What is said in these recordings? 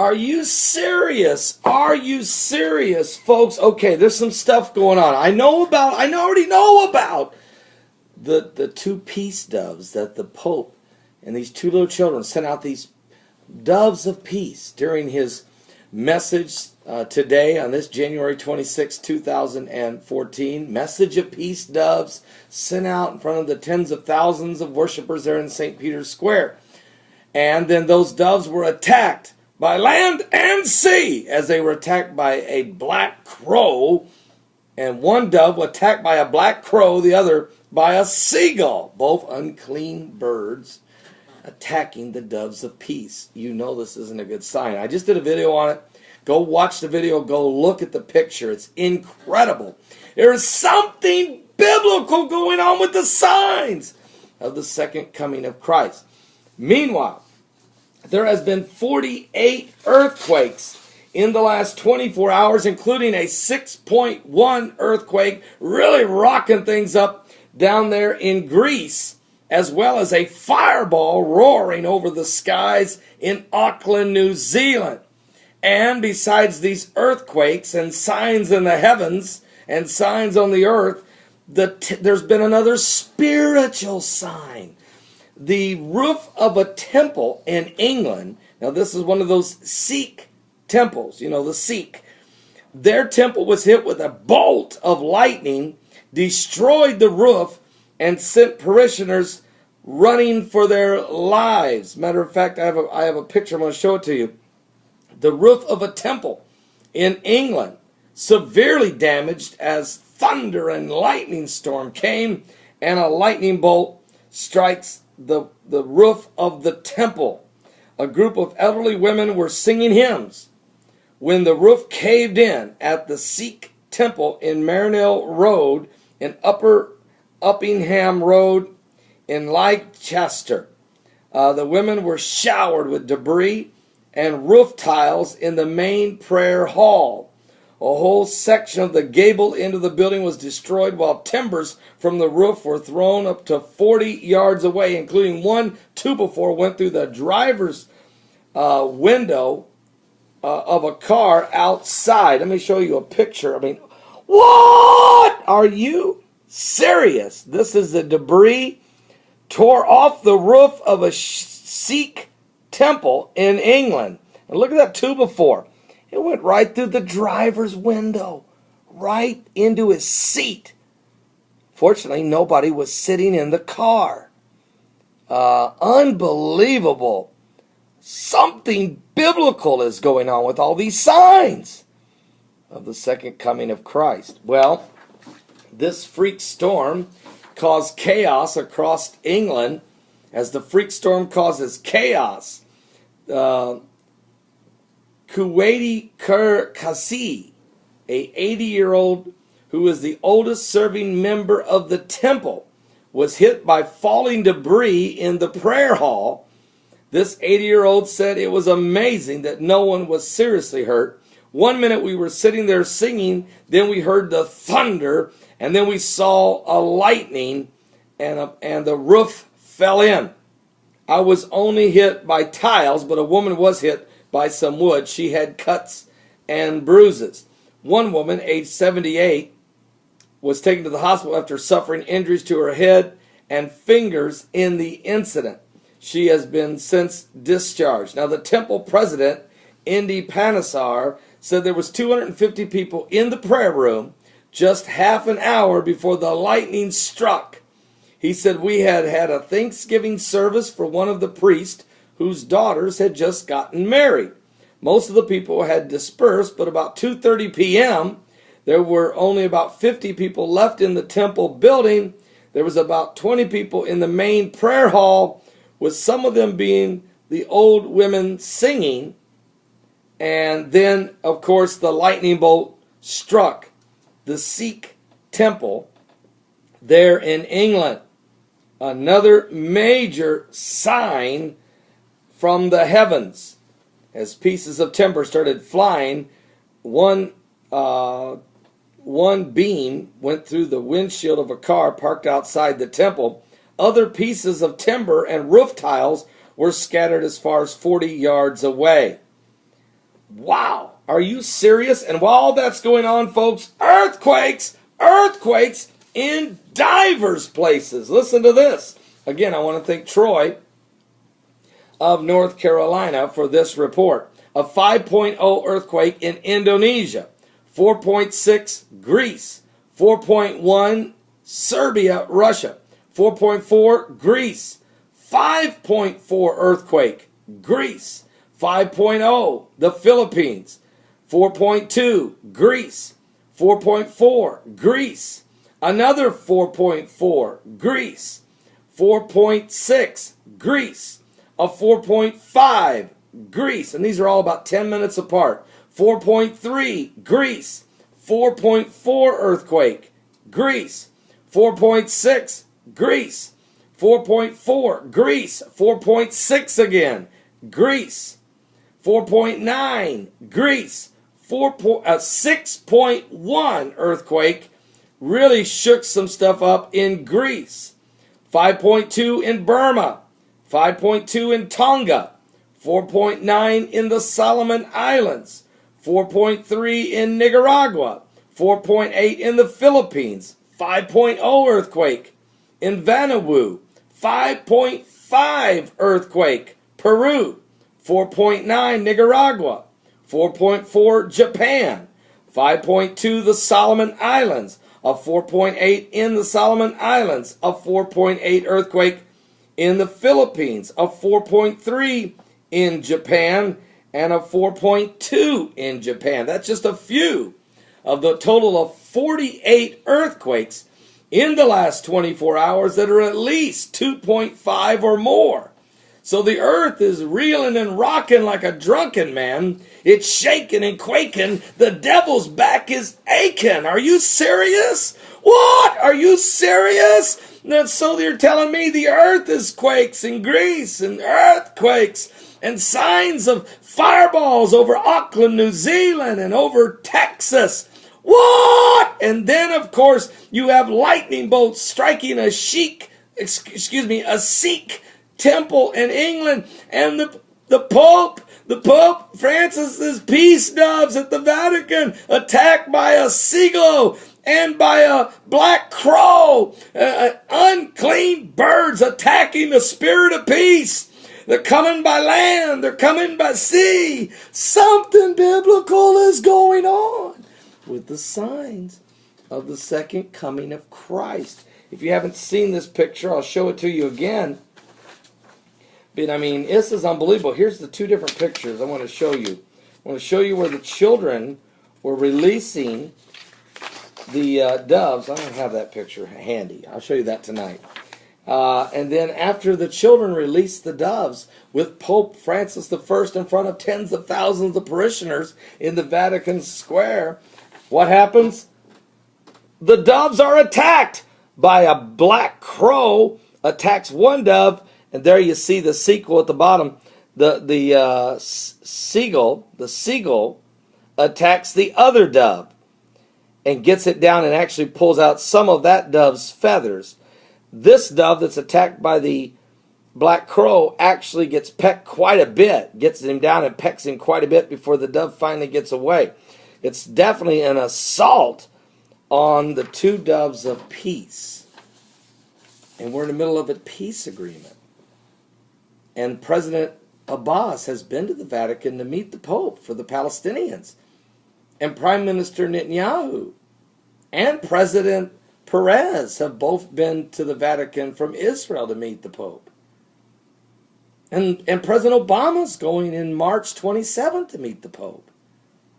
Are you serious? Are you serious, folks? Okay, there's some stuff going on. I already know about the two peace doves that the Pope and these two little children sent out, these doves of peace during his message today on this January 26, 2014. Message of peace doves sent out in front of the tens of thousands of worshipers there in St. Peter's Square. And then those doves were attacked by land and sea as they were attacked by a black crow. And one dove was attacked by a black crow, the other by a seagull. Both unclean birds attacking the doves of peace. You know this isn't a good sign. I just did a video on it. Go watch the video. Go look at the picture. It's incredible. There is something biblical going on with the signs of the second coming of Christ. Meanwhile, there has been 48 earthquakes in the last 24 hours, including a 6.1 earthquake, really rocking things up down there in Greece, as well as a fireball roaring over the skies in Auckland, New Zealand. And besides these earthquakes and signs in the heavens and signs on the earth, there's been another spiritual sign. The roof of a temple in England, now this is one of those Sikh temples, the Sikh. Their temple was hit with a bolt of lightning, destroyed the roof, and sent parishioners running for their lives. Matter of fact, I have a picture. I'm going to show it to you. The roof of a temple in England severely damaged as thunder and lightning storm came, and a lightning bolt strikes the roof of the temple. A group of elderly women were singing hymns when the roof caved in at the Sikh temple in Marinell Road and Upper Uppingham Road in Leicester. The women were showered with debris and roof tiles in the main prayer hall. A whole section of the gable end of the building was destroyed, while timbers from the roof were thrown up to 40 yards away, including one 2x4 went through the driver's window of a car outside. Let me show you a picture. What? Are you serious? This is the debris tore off the roof of a Sikh temple in England. And look at that 2x4. It went right through the driver's window, right into his seat. Fortunately, nobody was sitting in the car. Unbelievable. Something biblical is going on with all these signs of the second coming of Christ. Well, this freak storm caused chaos across England. As the freak storm causes chaos, Kuwaiti Kasi, a 80-year-old who is the oldest serving member of the temple, was hit by falling debris in the prayer hall. This 80-year-old said it was amazing that no one was seriously hurt. 1 minute we were sitting there singing, then we heard the thunder, and then we saw a lightning, and the roof fell in. I was only hit by tiles, but a woman was hit by some wood. She had cuts and bruises. One woman, age 78, was taken to the hospital after suffering injuries to her head and fingers in the incident. She has been since discharged. Now, the temple president, Indy Panesar, said there was 250 people in the prayer room just half an hour before the lightning struck. He said, we had had a Thanksgiving service for one of the priests whose daughters had just gotten married. Most of the people had dispersed, but about 2:30 p.m., there were only about 50 people left in the temple building. There was about 20 people in the main prayer hall, with some of them being the old women singing. And then, of course, the lightning bolt struck the Sikh temple there in England. Another major sign from the heavens. As pieces of timber started flying, one beam went through the windshield of a car parked outside the temple. Other pieces of timber and roof tiles were scattered as far as 40 yards away. Wow. Are you serious? And while that's going on, folks, earthquakes in divers places. Listen to this. Again, I want to thank Troy of North Carolina for this report. A 5.0 earthquake in Indonesia, 4.6 Greece, 4.1 Serbia, Russia, 4.4 Greece, 5.4 earthquake, Greece, 5.0 the Philippines, 4.2 Greece, 4.4 Greece, another 4.4 Greece, 4.6 Greece, a 4.5 Greece, and these are all about 10 minutes apart. 4.3 Greece, 4.4 earthquake, Greece, 4.6 Greece, 4.4 Greece, 4.6 again, Greece, 4.9 Greece, 6.1 earthquake, really shook some stuff up in Greece, 5.2 in Burma, 5.2 in Tonga, 4.9 in the Solomon Islands, 4.3 in Nicaragua, 4.8 in the Philippines, 5.0 earthquake in Vanuatu, 5.5 earthquake Peru, 4.9 Nicaragua, 4.4 Japan, 5.2 the Solomon Islands, a 4.8 in the Solomon Islands, a 4.8 earthquake in the Philippines, a 4.3 in Japan, and a 4.2 in Japan. That's just a few of the total of 48 earthquakes in the last 24 hours that are at least 2.5 or more. So the earth is reeling and rocking like a drunken man. It's shaking and quaking. The devil's back is aching. Are you serious? What? Are you serious? And so you're telling me the earth is quakes in Greece and earthquakes and signs of fireballs over Auckland, New Zealand and over Texas. What? And then, of course, you have lightning bolts striking a Sikh temple in England, and the Pope Francis's peace doves at the Vatican attacked by a seagull and by a black crow, unclean birds attacking the spirit of peace. They're coming by land, they're coming by sea. Something biblical is going on with the signs of the second coming of Christ. If you haven't seen this picture, I'll show it to you again. But I mean, this is unbelievable. Here's the two different pictures I want to show you. I want to show you where the children were releasing the doves. I don't have that picture handy. I'll show you that tonight. And then after the children released the doves with Pope Francis I in front of tens of thousands of parishioners in the Vatican Square, what happens? The doves are attacked by a black crow, attacks one dove, and there you see the sequel at the bottom. The seagull attacks the other dove and gets it down and actually pulls out some of that dove's feathers. This dove that's attacked by the black crow actually gets pecked quite a bit, gets him down and pecks him quite a bit before the dove finally gets away. It's definitely an assault on the two doves of peace. And we're in the middle of a peace agreement. And President Abbas has been to the Vatican to meet the Pope for the Palestinians. And Prime Minister Netanyahu and President Perez have both been to the Vatican from Israel to meet the Pope. And President Obama's going in March 27th to meet the Pope.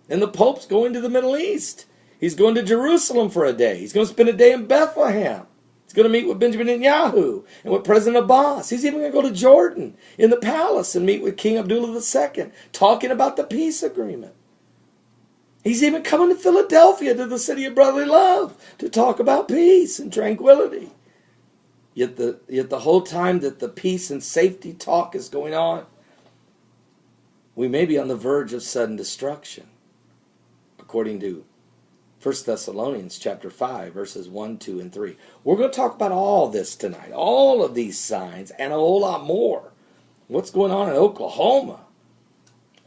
And the Pope's going to the Middle East. He's going to Jerusalem for a day. He's going to spend a day in Bethlehem. He's going to meet with Benjamin Netanyahu and with President Abbas. He's even going to go to Jordan in the palace and meet with King Abdullah II, talking about the peace agreement. He's even coming to Philadelphia, to the city of brotherly love, to talk about peace and tranquility. Yet the whole time that the peace and safety talk is going on, we may be on the verge of sudden destruction, according to 1 Thessalonians chapter 5, verses 1, 2, and 3. We're going to talk about all this tonight, all of these signs, and a whole lot more. What's going on in Oklahoma?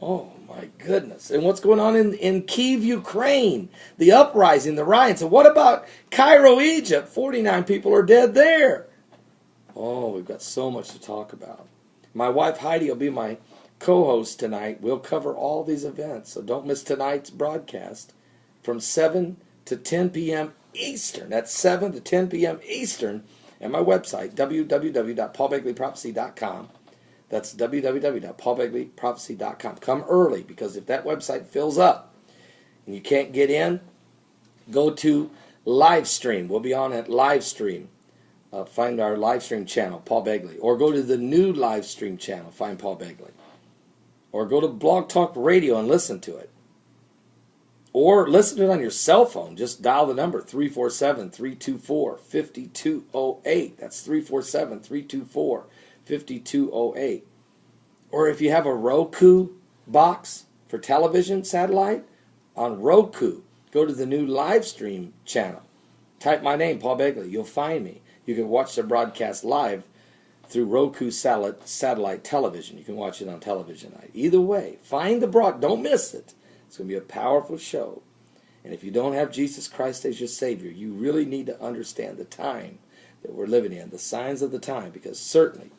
Oh, my goodness. And what's going on in Kyiv, Ukraine? The uprising, the riots. And what about Cairo, Egypt? 49 people are dead there. Oh, we've got so much to talk about. My wife Heidi will be my co-host tonight. We'll cover all these events, so don't miss tonight's broadcast from 7 to 10 p.m. Eastern. That's 7 to 10 p.m. Eastern at my website, www.paulbegleyprophecy.com. That's www.paulbegleyprophecy.com. Come early, because if that website fills up and you can't get in, go to live stream. We'll be on at live stream. Find our live stream channel, Paul Begley. Or go to the new live stream channel, find Paul Begley. Or go to Blog Talk Radio and listen to it. Or listen to it on your cell phone. Just dial the number 347-324-5208. That's 347-324-5208. Or if you have a Roku box for television satellite, on Roku, go to the new live stream channel. Type my name, Paul Begley. You'll find me. You can watch the broadcast live through Roku satellite television. You can watch it on television night. Either way, find the don't miss it. It's going to be a powerful show. And if you don't have Jesus Christ as your Savior, you really need to understand the time that we're living in, the signs of the time, because certainly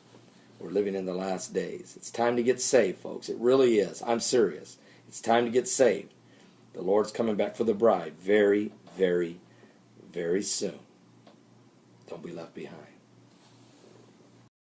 we're living in the last days. It's time to get saved, folks. It really is. I'm serious. It's time to get saved. The Lord's coming back for the bride very, very, very soon. Don't be left behind.